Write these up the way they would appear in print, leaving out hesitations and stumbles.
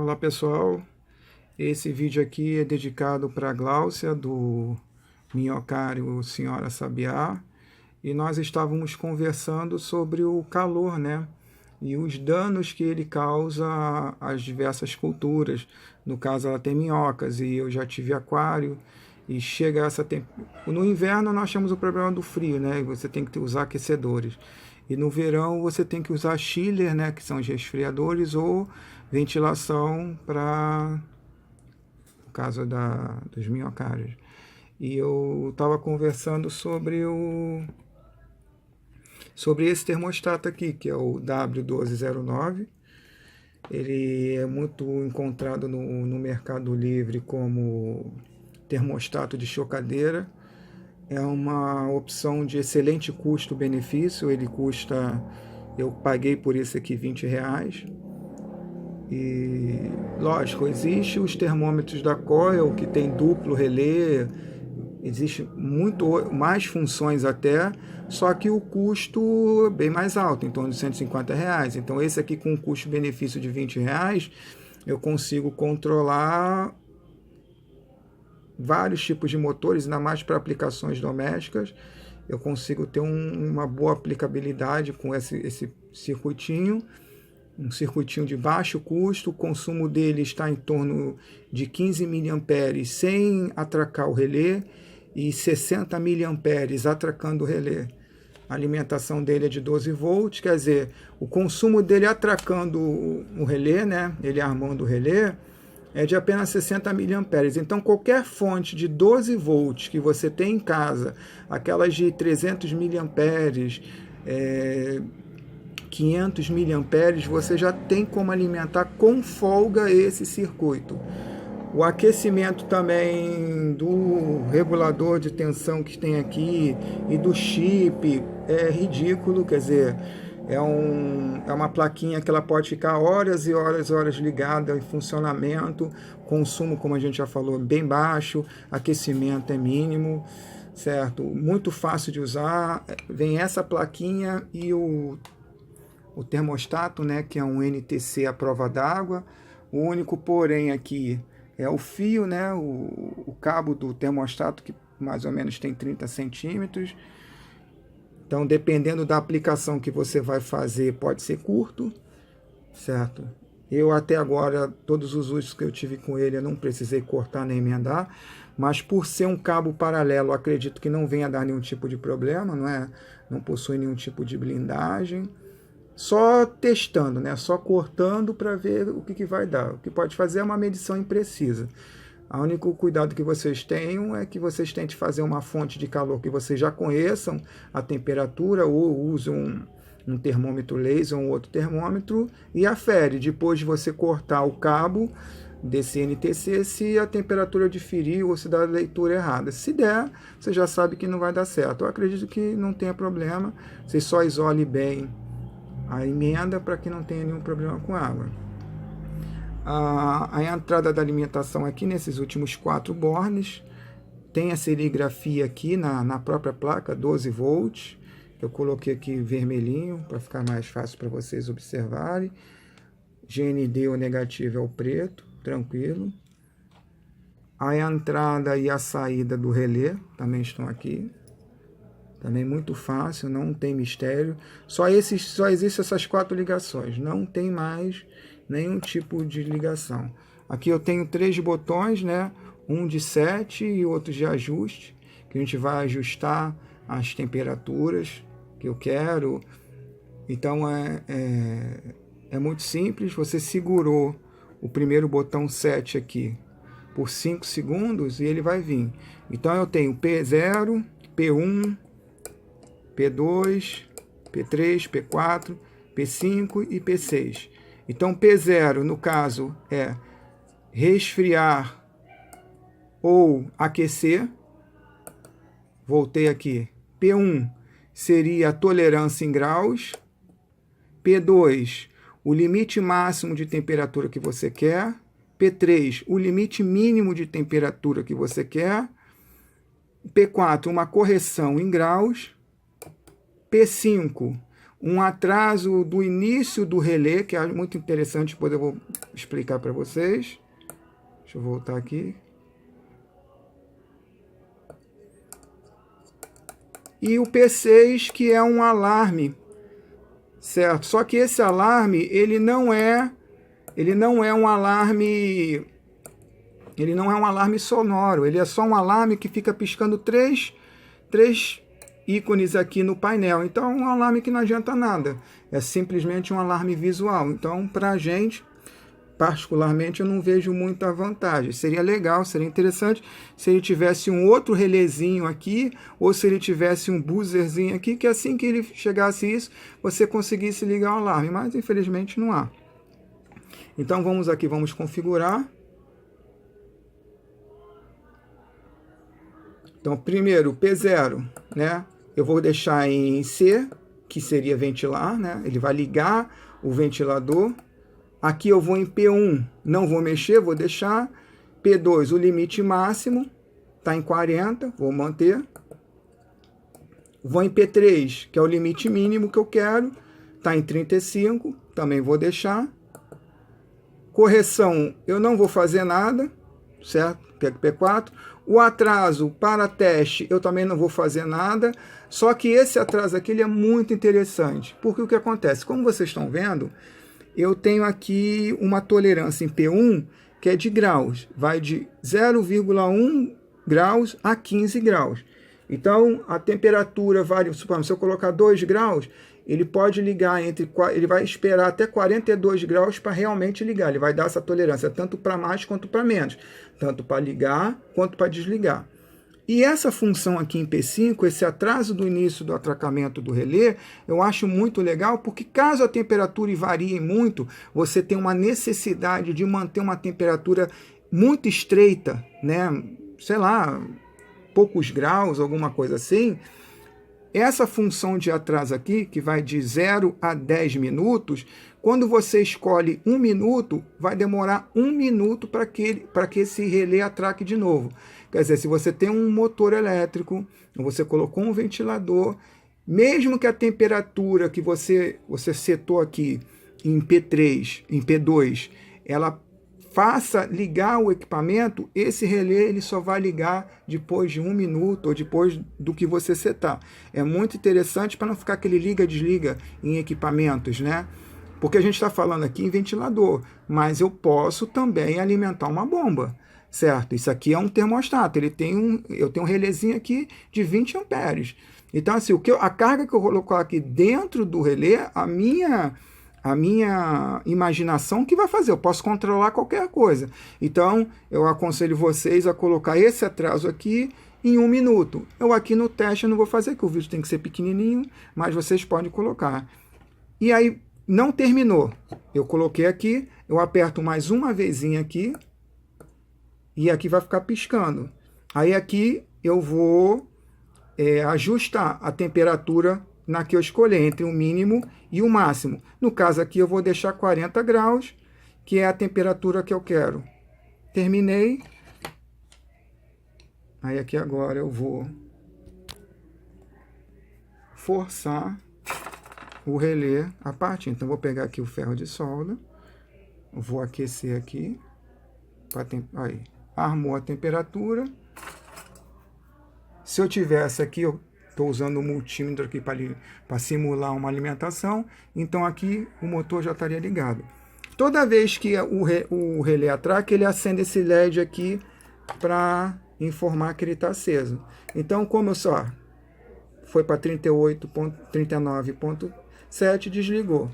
Olá pessoal, esse vídeo aqui é dedicado para a Gláucia do Minhocário Senhora Sabiá, e nós estávamos conversando sobre o calor, né? E os danos que ele causa às diversas culturas. No caso, ela tem minhocas e eu já tive aquário. E chega essa no inverno nós temos o problema do frio, né? Você tem que usar aquecedores. E no verão você tem que usar chiller, né? Que são os resfriadores, ou ventilação para no caso dos minhocários. E eu estava conversando sobre esse termostato aqui, que é o W1209. Ele é muito encontrado no Mercado Livre como termostato de chocadeira. É uma opção de excelente custo-benefício. Ele custa, eu paguei por esse aqui R$20. E lógico, existe os termômetros da Coil, que tem duplo relé, existe muito mais funções até, só que o custo é bem mais alto, em torno de R$150. Então esse aqui com um custo-benefício de R$20, eu consigo controlar vários tipos de motores, ainda mais para aplicações domésticas. Eu consigo ter uma boa aplicabilidade com esse circuitinho, um circuitinho de baixo custo. O consumo dele está em torno de 15 mA sem atracar o relé e 60 mA atracando o relé. A alimentação dele é de 12 volts, quer dizer, o consumo dele atracando o relé, né, ele armando o relé, é de apenas 60 mA. Então, qualquer fonte de 12 volts que você tem em casa, aquelas de 300 mA, 500 mA, você já tem como alimentar com folga esse circuito. O aquecimento também do regulador de tensão que tem aqui e do chip é ridículo, quer dizer, é uma plaquinha que ela pode ficar horas e horas e horas ligada em funcionamento, consumo, como a gente já falou, bem baixo, aquecimento é mínimo, certo? Muito fácil de usar. Vem essa plaquinha e o termostato, né, que é um NTC à prova d'água. O único porém aqui é o fio, né, o cabo do termostato, que mais ou menos tem 30 centímetros. Então, dependendo da aplicação que você vai fazer, pode ser curto, certo? Eu até agora, todos os usos que eu tive com ele, eu não precisei cortar nem emendar, mas por ser um cabo paralelo, acredito que não venha a dar nenhum tipo de problema, não possui nenhum tipo de blindagem. Só testando, né? Só cortando para ver o que vai dar. O que pode fazer é uma medição imprecisa. O único cuidado que vocês tenham é que vocês tentem fazer uma fonte de calor que vocês já conheçam a temperatura, ou usem um termômetro laser ou um outro termômetro e afere, depois de você cortar o cabo desse NTC, se a temperatura diferir ou se dá a leitura errada. Se der, você já sabe que não vai dar certo. Eu acredito que não tenha problema. Você só isole bem a emenda para que não tenha nenhum problema com água. A entrada da alimentação aqui nesses últimos 4 bornes, tem a serigrafia aqui na própria placa, 12 volts. Eu coloquei aqui vermelhinho para ficar mais fácil para vocês observarem. GND, o negativo é o preto, tranquilo. A entrada e a saída do relé também estão aqui. Também muito fácil, não tem mistério. Só existem essas 4 ligações, não tem mais nenhum tipo de ligação. Aqui eu tenho 3 botões, né? Um de set e outro de ajuste, que a gente vai ajustar as temperaturas que eu quero. Então é muito simples. Você segurou o primeiro botão set aqui por 5 segundos e ele vai vir. Então eu tenho P0, P1, P2, P3, P4, P5 e P6. Então, P0, no caso, é resfriar ou aquecer. Voltei aqui. P1 seria a tolerância em graus. P2, o limite máximo de temperatura que você quer. P3, o limite mínimo de temperatura que você quer. P4, uma correção em graus. P5, um atraso do início do relé, que é muito interessante, depois eu vou explicar para vocês. Deixa eu voltar aqui. E o P6, que é um alarme, certo? Só que esse alarme, ele não é um alarme sonoro, ele é só um alarme que fica piscando três ícones aqui no painel. Então é um alarme que não adianta nada, é simplesmente um alarme visual. Então, para a gente, particularmente, eu não vejo muita vantagem. Seria legal, seria interessante se ele tivesse um outro relézinho aqui, ou se ele tivesse um buzzerzinho aqui, que assim que ele chegasse isso, você conseguisse ligar o alarme, mas infelizmente não há. Então vamos aqui, vamos configurar. Então primeiro, P0, né? Eu vou deixar em C, que seria ventilar, né? Ele vai ligar o ventilador. Aqui eu vou em P1, não vou mexer, vou deixar. P2, o limite máximo, está em 40, vou manter. Vou em P3, que é o limite mínimo que eu quero, está em 35, também vou deixar. Correção, eu não vou fazer nada, certo? P4. O atraso para teste, eu também não vou fazer nada. Só que esse atraso aqui ele é muito interessante, porque o que acontece? Como vocês estão vendo, eu tenho aqui uma tolerância em P1, que é de graus. Vai de 0,1 graus a 15 graus. Então, a temperatura varia. Se eu colocar 2 graus, ele pode ligar ele vai esperar até 42 graus para realmente ligar. Ele vai dar essa tolerância tanto para mais quanto para menos. Tanto para ligar quanto para desligar. E essa função aqui em P5, esse atraso do início do atracamento do relé, eu acho muito legal, porque caso a temperatura varie muito, você tem uma necessidade de manter uma temperatura muito estreita, né? Sei lá, poucos graus, alguma coisa assim. Essa função de atraso aqui, que vai de 0 a 10 minutos, quando você escolhe 1 minuto, vai demorar 1 minuto para que esse relé atraque de novo. Quer dizer, se você tem um motor elétrico, você colocou um ventilador, mesmo que a temperatura que você setou aqui em P3, em P2, ela faça ligar o equipamento, esse relé ele só vai ligar depois de 1 minuto ou depois do que você setar. É muito interessante para não ficar aquele liga-desliga em equipamentos, né? Porque a gente está falando aqui em ventilador, mas eu posso também alimentar uma bomba, certo? Isso aqui é um termostato, eu tenho um relézinho aqui de 20 amperes. Então, assim, a carga que eu vou colocar aqui dentro do relé, a minha imaginação que vai fazer, eu posso controlar qualquer coisa. Então, eu aconselho vocês a colocar esse atraso aqui em 1 minuto. Eu aqui no teste eu não vou fazer, que o vídeo tem que ser pequenininho, mas vocês podem colocar. E aí, não terminou. Eu coloquei aqui, eu aperto mais uma vezinha aqui, e aqui vai ficar piscando. Aí aqui eu vou ajustar a temperatura na que eu escolher, entre o mínimo e o máximo. No caso aqui eu vou deixar 40 graus, que é a temperatura que eu quero. Terminei. Aí aqui agora eu vou forçar o relé a partir. Então vou pegar aqui o ferro de solda, vou aquecer aqui, aí, armou a temperatura. Se eu tivesse aqui, eu estou usando o multímetro aqui para simular uma alimentação, então aqui o motor já estaria ligado. Toda vez que o relé atraca, ele acende esse LED aqui para informar que ele está aceso. Então, como eu só foi para 39.7, desligou.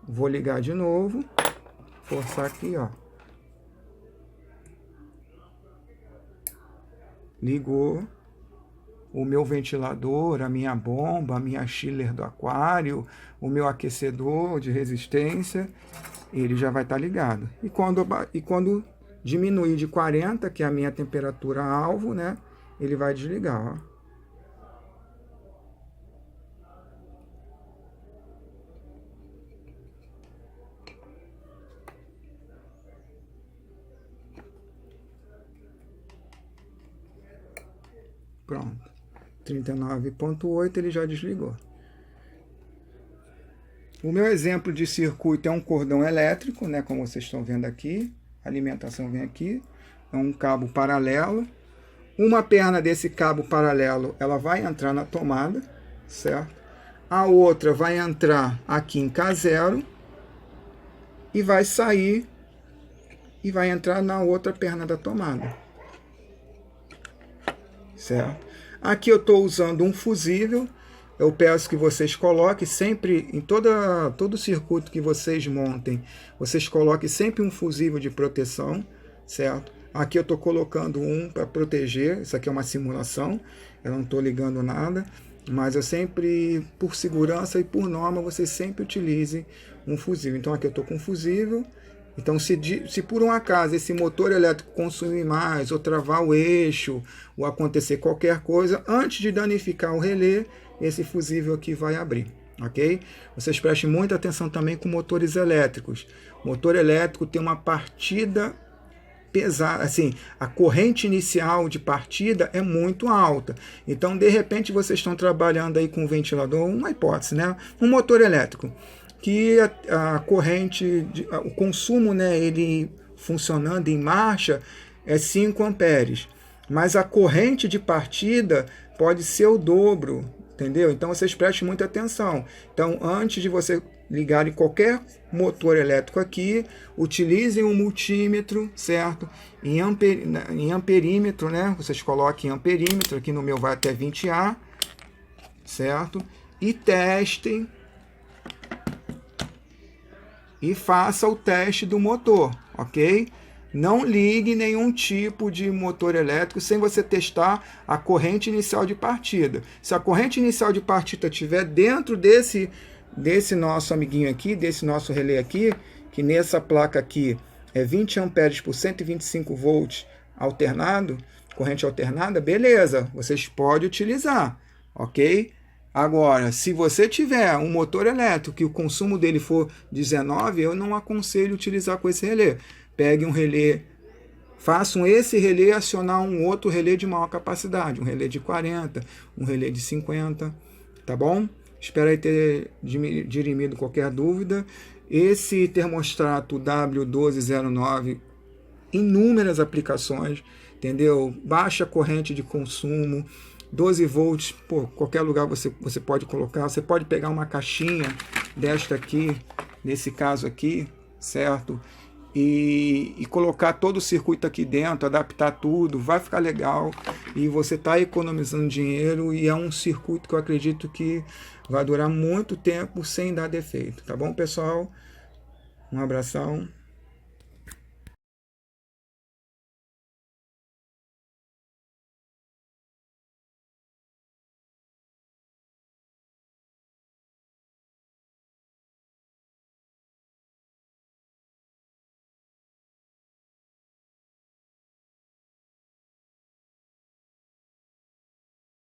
Vou ligar de novo, forçar aqui, ó. Ligou. O meu ventilador, a minha bomba, a minha chiller do aquário, o meu aquecedor de resistência, ele já vai estar ligado. E quando diminuir de 40, que é a minha temperatura alvo, né, ele vai desligar, ó. Pronto. 39.8 ele já desligou. O meu exemplo de circuito é um cordão elétrico, né, como vocês estão vendo aqui. A alimentação vem aqui, é um cabo paralelo. Uma perna desse cabo paralelo, ela vai entrar na tomada, certo? A outra vai entrar aqui em K0 e vai sair e vai entrar na outra perna da tomada, certo? Aqui eu estou usando um fusível. Eu peço que vocês coloquem sempre, em todo circuito que vocês montem, vocês coloquem sempre um fusível de proteção, certo? Aqui eu estou colocando um para proteger, isso aqui é uma simulação, eu não estou ligando nada, mas eu sempre, por segurança e por norma, vocês sempre utilizem um fusível. Então aqui eu estou com um fusível. Então, se por um acaso esse motor elétrico consumir mais, ou travar o eixo, ou acontecer qualquer coisa, antes de danificar o relé, esse fusível aqui vai abrir, ok? Vocês prestem muita atenção também com motores elétricos. O motor elétrico tem uma partida pesada, assim, a corrente inicial de partida é muito alta. Então, de repente, vocês estão trabalhando aí com um ventilador, uma hipótese, né? Um motor elétrico, que a corrente, o consumo, né, ele funcionando em marcha é 5 amperes, mas a corrente de partida pode ser o dobro, entendeu? Então vocês prestem muita atenção. Então, antes de você ligar em qualquer motor elétrico aqui, utilizem um multímetro, certo? Em amperímetro, né? Vocês coloquem em amperímetro, aqui no meu vai até 20A, certo? E testem e faça o teste do motor, ok? Não ligue nenhum tipo de motor elétrico sem você testar a corrente inicial de partida. Se a corrente inicial de partida estiver dentro desse nosso amiguinho aqui, desse nosso relé aqui, que nessa placa aqui é 20 amperes por 125 volts alternado, corrente alternada, beleza, vocês podem utilizar, ok? Agora, se você tiver um motor elétrico que o consumo dele for 19, eu não aconselho utilizar com esse relé. Pegue um relé, façam esse relé acionar um outro relé de maior capacidade, um relé de 40, um relé de 50, tá bom? Espero aí ter dirimido qualquer dúvida. Esse termostato W1209, inúmeras aplicações, entendeu? Baixa corrente de consumo, 12 volts, pô, qualquer lugar você pode colocar. Você pode pegar uma caixinha desta aqui, nesse caso aqui, certo? E colocar todo o circuito aqui dentro, adaptar tudo, vai ficar legal. E você está economizando dinheiro e é um circuito que eu acredito que vai durar muito tempo sem dar defeito. Tá bom, pessoal? Um abração.